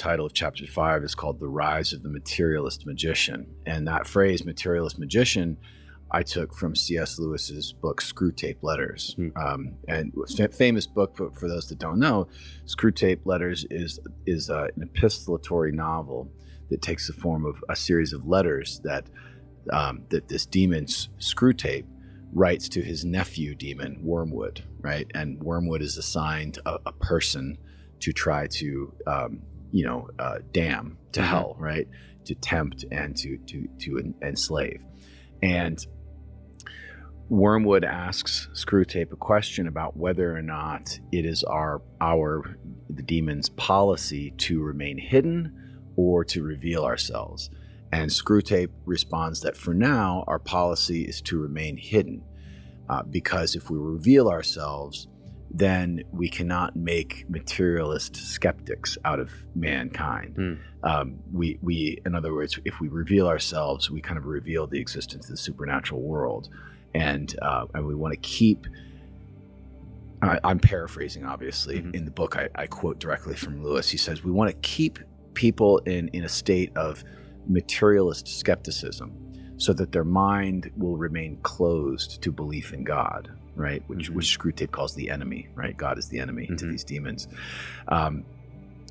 title of chapter 5 is called The Rise of the Materialist Magician. And that phrase, materialist magician, I took from C.S. Lewis's book, Screwtape Letters. And famous book, for those that don't know, Screwtape Letters is an epistolatory novel that takes the form of a series of letters that this demon, Screwtape, writes to his nephew demon, Wormwood, right? And Wormwood is assigned a person to try to, damn to hell, right? To tempt and to enslave. And Wormwood asks Screwtape a question about whether or not it is the demon's policy to remain hidden or to reveal ourselves. And Screwtape responds that for now, our policy is to remain hidden, because if we reveal ourselves, then we cannot make materialist skeptics out of mankind. We, in other words, if we reveal ourselves, we kind of reveal the existence of the supernatural world. And we want to keep, I'm paraphrasing, obviously. In the book, I quote directly from Lewis. He says, we want to keep people in a state of materialist skepticism so that their mind will remain closed to belief in God, right? Which Screwtape calls the enemy, right? God is the enemy to these demons. And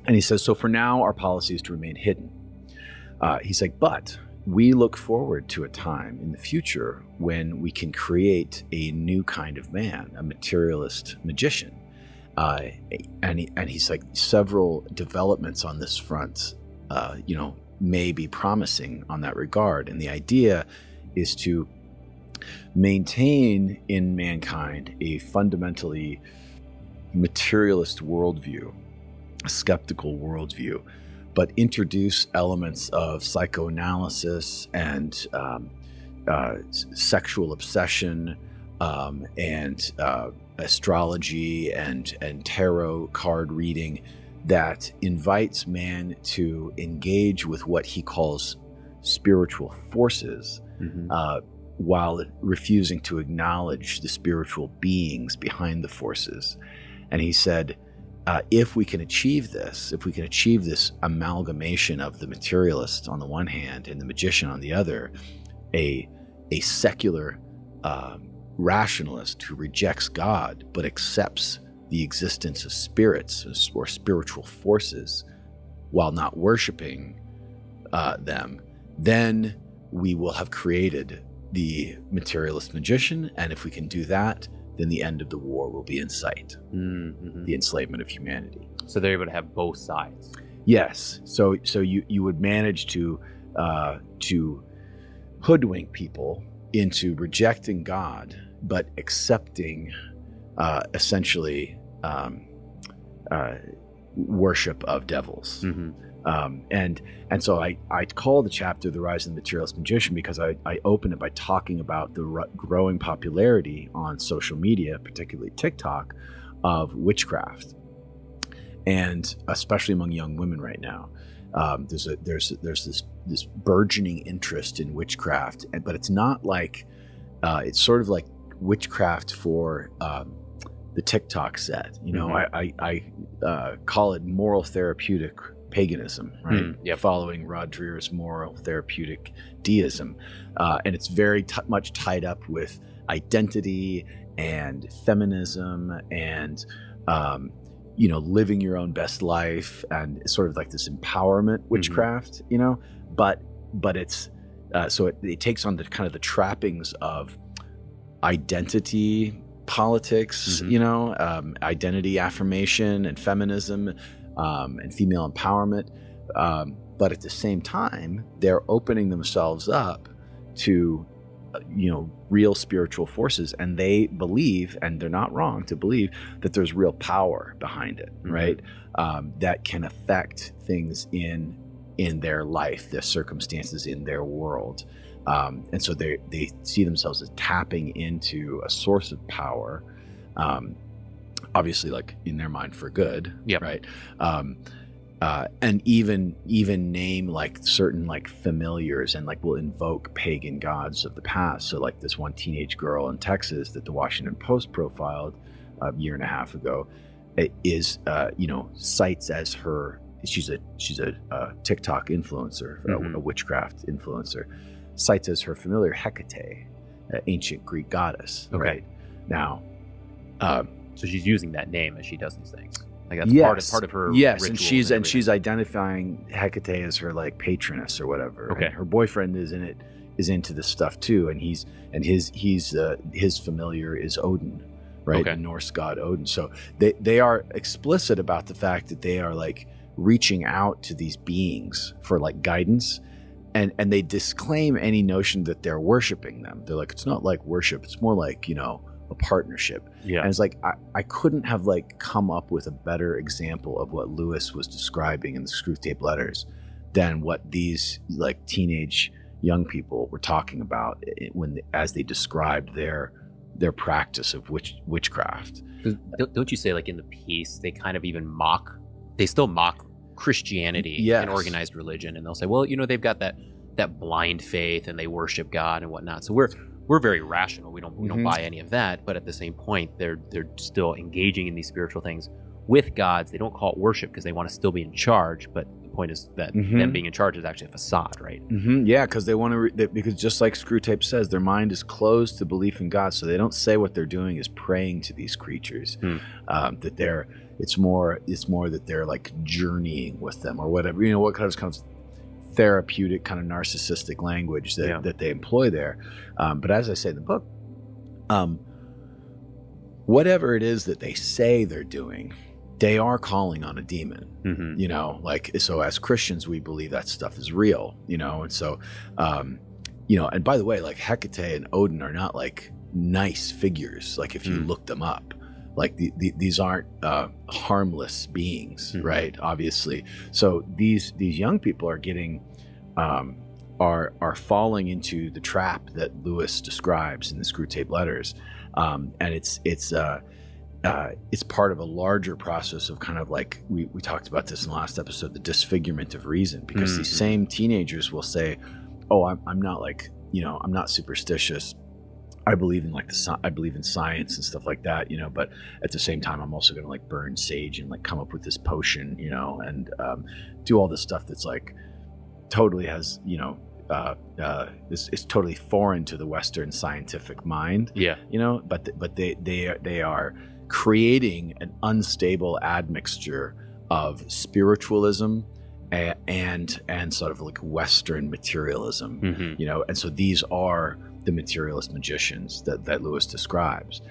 he says, so for now, our policy is to remain hidden. He's like, but we look forward to a time in the future when we can create a new kind of man, a materialist magician. And he's like, several developments on this front, may be promising on that regard. And the idea is to maintain in mankind a fundamentally materialist worldview, a skeptical worldview, but introduce elements of psychoanalysis and sexual obsession and astrology and tarot card reading that invites man to engage with what he calls spiritual forces, while refusing to acknowledge the spiritual beings behind the forces. And he said, if we can achieve this amalgamation of the materialist on the one hand and the magician on the other, a secular rationalist who rejects God but accepts the existence of spirits or spiritual forces while not worshiping them, then we will have created the materialist magician. And if we can do that, then the end of the war will be in sight, the enslavement of humanity. So they're able to have both sides. Yes. So you would manage to hoodwink people into rejecting God, but accepting essentially worship of devils. And so I call the chapter The Rise of the Materialist Magician because I open it by talking about the growing popularity on social media, particularly TikTok, of witchcraft, and especially among young women right now. There's this burgeoning interest in witchcraft, but it's not like it's sort of like witchcraft for the TikTok set. I call it moral therapeutic paganism, right? Following Rod Dreher's moral therapeutic deism, and it's very much tied up with identity and feminism and living your own best life, and it's sort of like this empowerment witchcraft, but it's so it takes on the kind of the trappings of identity politics, identity affirmation and feminism, and female empowerment, but at the same time they're opening themselves up to real spiritual forces, and they believe, and they're not wrong to believe, that there's real power behind it, right? That can affect things in their life, their circumstances, in their world. And so they see themselves as tapping into a source of power, obviously, like in their mind for good, right? And even name like certain like familiars, and like will invoke pagan gods of the past. So like this one teenage girl in Texas that the Washington Post profiled a year and a half ago is cites as her she's a TikTok influencer, a witchcraft influencer, cites as her familiar Hecate, an ancient Greek goddess. Okay. Right? Now, so she's using that name as she does these things. Like that's part of her. Yes, ritual and she's identifying Hecate as her like patroness or whatever. Okay. And her boyfriend is into this stuff too, and his familiar is Odin, right? Okay. The Norse god Odin. So they are explicit about the fact that they are like reaching out to these beings for like guidance, and they disclaim any notion that they're worshiping them. They're like, it's not like worship, it's more like, a partnership. Yeah. And it's like I couldn't have like come up with a better example of what Lewis was describing in the Screwtape Letters than what these like teenage young people were talking about as they described their practice of witchcraft. Don't you say like in the piece they kind of even still mock Christianity and organized religion, and they'll say, well, they've got that blind faith and they worship God and whatnot. So we're very rational. We don't buy any of that, but at the same point, they're still engaging in these spiritual things with gods. They don't call it worship because they want to still be in charge, but the point is that them being in charge is actually a facade, right? Yeah, because they want to. Because just like Screwtape says, their mind is closed to belief in God, so they don't say what they're doing is praying to these creatures. That it's more that they're like journeying with them or whatever. What kind of therapeutic kind of narcissistic language that they employ there. But as I say in the book, whatever it is that they say they're doing, they are calling on a demon. So as Christians, we believe that stuff is real, and so, and by the way, like Hecate and Odin are not like nice figures. Like if you look them up, like these aren't harmless beings, right? Obviously. So these young people are getting are falling into the trap that Lewis describes in the Screwtape Letters, and it's part of a larger process of kind of like we talked about this in the last episode, the disfigurement of reason, because these same teenagers will say, "Oh, I'm not like I'm not superstitious. I believe in science and stuff like that, but at the same time, I'm also going to like burn sage and like come up with this potion, and do all this stuff that's like totally has, is totally foreign to the Western scientific mind. Yeah. But they are creating an unstable admixture of spiritualism and sort of like Western materialism, and so these are the materialist magicians that Lewis describes.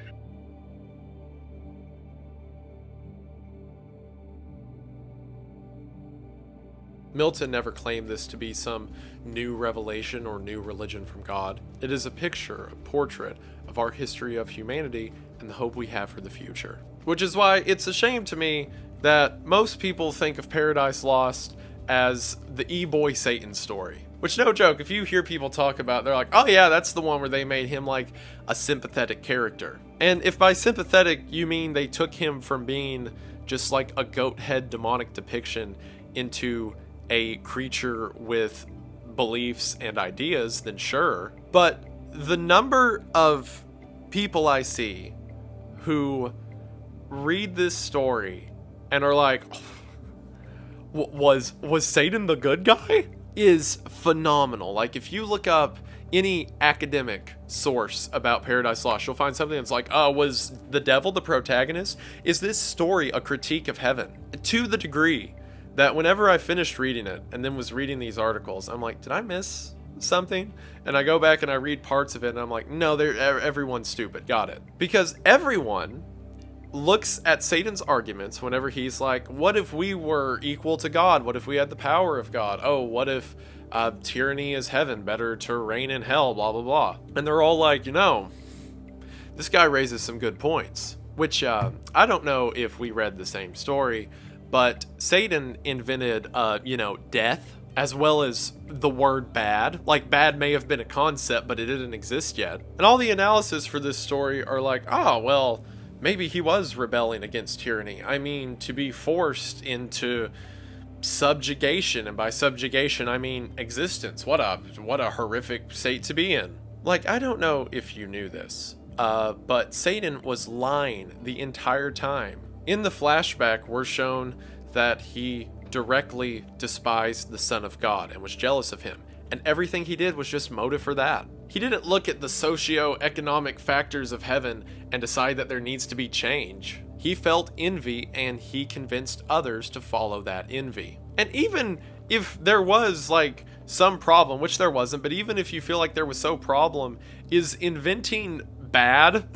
Milton never claimed this to be some new revelation or new religion from God. It is a picture, a portrait of our history of humanity and the hope we have for the future. Which is why it's a shame to me that most people think of Paradise Lost as the E-Boy Satan story. Which, no joke, if you hear people talk about, they're like, oh yeah, that's the one where they made him like a sympathetic character. And if by sympathetic you mean they took him from being just like a goat head demonic depiction into a creature with beliefs and ideas, then sure. But the number of people I see who read this story and are like, was Satan the good guy? Is phenomenal. Like if you look up any academic source about Paradise Lost, you'll find something that's like, was the devil the protagonist? Is this story a critique of heaven? To the degree that whenever I finished reading it and then was reading these articles, I'm like, did I miss something? And I go back and I read parts of it and I'm like, no, everyone's stupid. Got it. Because everyone looks at Satan's arguments whenever he's like, what if we were equal to God? What if we had the power of God? Oh, what if tyranny is heaven, better to reign in hell, blah, blah, blah. And they're all like, this guy raises some good points, which I don't know if we read the same story, but Satan invented, death as well as the word bad. Like bad may have been a concept, but it didn't exist yet. And all the analysis for this story are like, well, maybe he was rebelling against tyranny. I mean, to be forced into subjugation, and by subjugation I mean existence. What a horrific state to be in. Like, I don't know if you knew this, but Satan was lying the entire time. In the flashback, we're shown that he directly despised the Son of God and was jealous of him. And everything he did was just motive for that. He didn't look at the socio-economic factors of heaven and decide that there needs to be change. He felt envy, and he convinced others to follow that envy. And even if there was like some problem, which there wasn't, but even if you feel like there was some problem, is inventing bad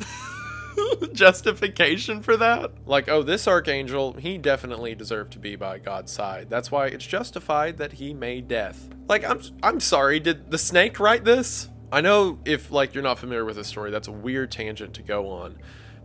justification for that? Like, oh, this archangel, he definitely deserved to be by God's side. That's why it's justified that he made death. Like, I'm sorry, did the snake write this? I know if like you're not familiar with this story, that's a weird tangent to go on,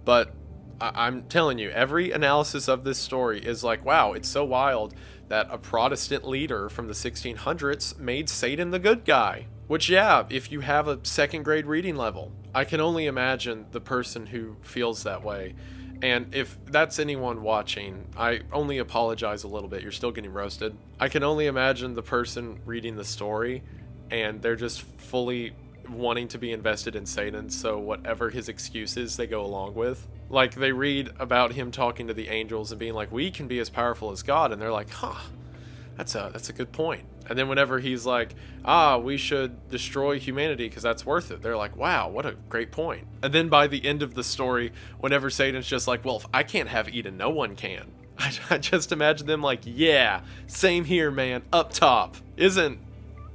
but I'm telling you, every analysis of this story is like, wow, it's so wild that a Protestant leader from the 1600s made Satan the good guy. Which, yeah, if you have a second grade reading level, I can only imagine the person who feels that way. And if that's anyone watching, I only apologize a little bit. You're still getting roasted. I can only imagine the person reading the story, and they're just fully wanting to be invested in Satan, so whatever his excuses they go along with. Like, they read about him talking to the angels and being like, we can be as powerful as God, and they're like, that's a good point. And then whenever he's like, we should destroy humanity because that's worth it, they're like, wow, what a great point. And then by the end of the story, whenever Satan's just like, well, if I can't have Eden, no one can. I just imagine them like, yeah, same here, man, up top. Isn't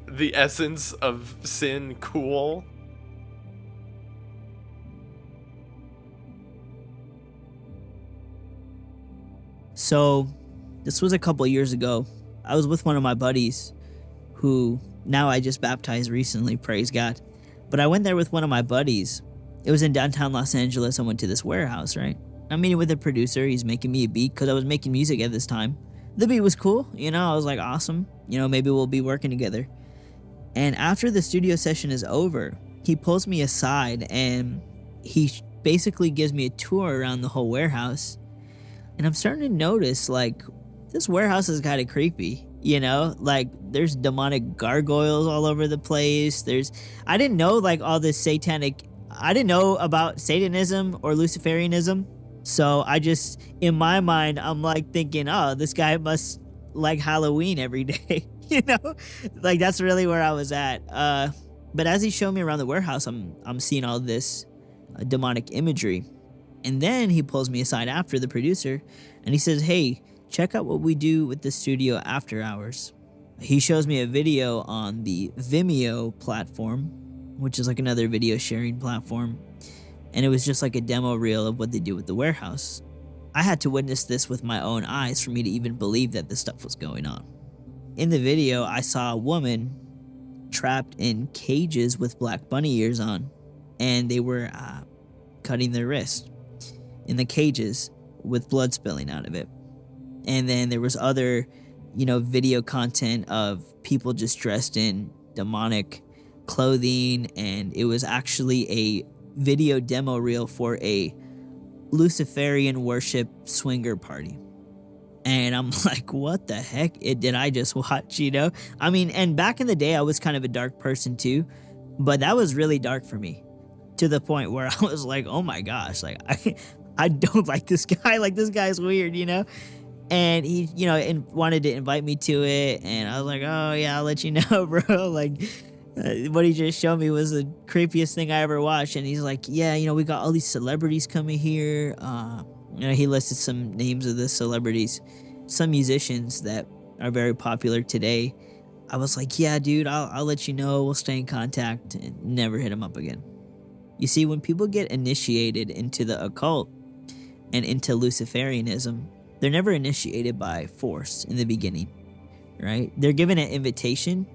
the essence of sin cool? So this was a couple years ago. I was with one of my buddies who now I just baptized recently, praise God. But I went there with one of my buddies. It was in downtown Los Angeles. I went to this warehouse, right? I'm meeting with the producer. He's making me a beat because I was making music at this time. The beat was cool. I was like, awesome. Maybe we'll be working together. And after the studio session is over, he pulls me aside and he basically gives me a tour around the whole warehouse. And I'm starting to notice, like, this warehouse is kind of creepy, Like, there's demonic gargoyles all over the place. I didn't know, like, all this I didn't know about Satanism or Luciferianism. So I just, in my mind, I'm, like, thinking, oh, this guy must like Halloween every day, Like, that's really where I was at. But as he showed me around the warehouse, I'm seeing all this demonic imagery. And then he pulls me aside after, the producer, and he says, hey, check out what we do with the studio after hours. He shows me a video on the Vimeo platform, which is like another video sharing platform. And it was just like a demo reel of what they do with the warehouse. I had to witness this with my own eyes for me to even believe that this stuff was going on. In the video, I saw a woman trapped in cages with black bunny ears on, and they were cutting their wrist in the cages with blood spilling out of it. And then there was other, video content of people just dressed in demonic clothing, and it was actually a video demo reel for a Luciferian worship swinger party. And I'm like, what the heck did I just watch, I mean, and back in the day, I was kind of a dark person too, but that was really dark for me, to the point where I was like, oh my gosh, like, I don't like this guy. Like, this guy's weird, And he, wanted to invite me to it. And I was like, oh, yeah, I'll let you know, bro. Like, what he just showed me was the creepiest thing I ever watched. And he's like, yeah, we got all these celebrities coming here. He listed some names of the celebrities, some musicians that are very popular today. I was like, yeah, dude, I'll let you know. We'll stay in contact, and never hit him up again. You see, when people get initiated into the occult and into Luciferianism, they're never initiated by force in the beginning, right? They're given an invitation.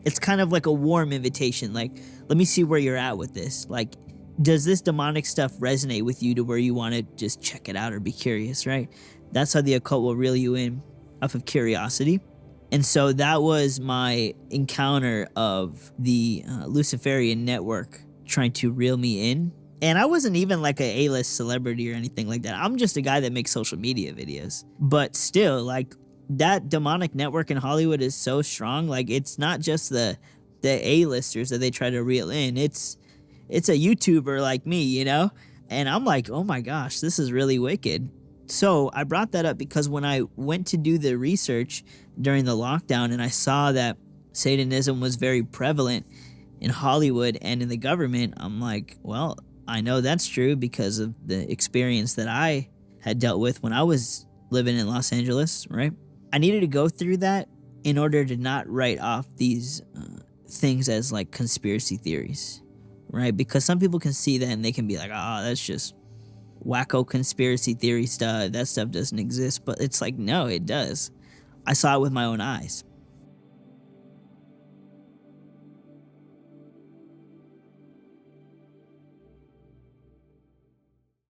It's kind of like a warm invitation. Like, let me see where you're at with this. Like, does this demonic stuff resonate with you to where you want to just check it out or be curious, right? That's how the occult will reel you in, off of curiosity. And so that was my encounter of the Luciferian network trying to reel me in. And I wasn't even like a A-list celebrity or anything like that. I'm just a guy that makes social media videos. But still, like, that demonic network in Hollywood is so strong. Like, it's not just the A-listers that they try to reel in. It's a YouTuber like me, And I'm like, oh my gosh, this is really wicked. So I brought that up because when I went to do the research during the lockdown and I saw that Satanism was very prevalent in Hollywood and in the government, I'm like, well, I know that's true because of the experience that I had dealt with when I was living in Los Angeles, right? I needed to go through that in order to not write off these things as like conspiracy theories, right? Because some people can see that and they can be like, oh, that's just wacko conspiracy theory stuff. That stuff doesn't exist. But it's like, no, it does. I saw it with my own eyes.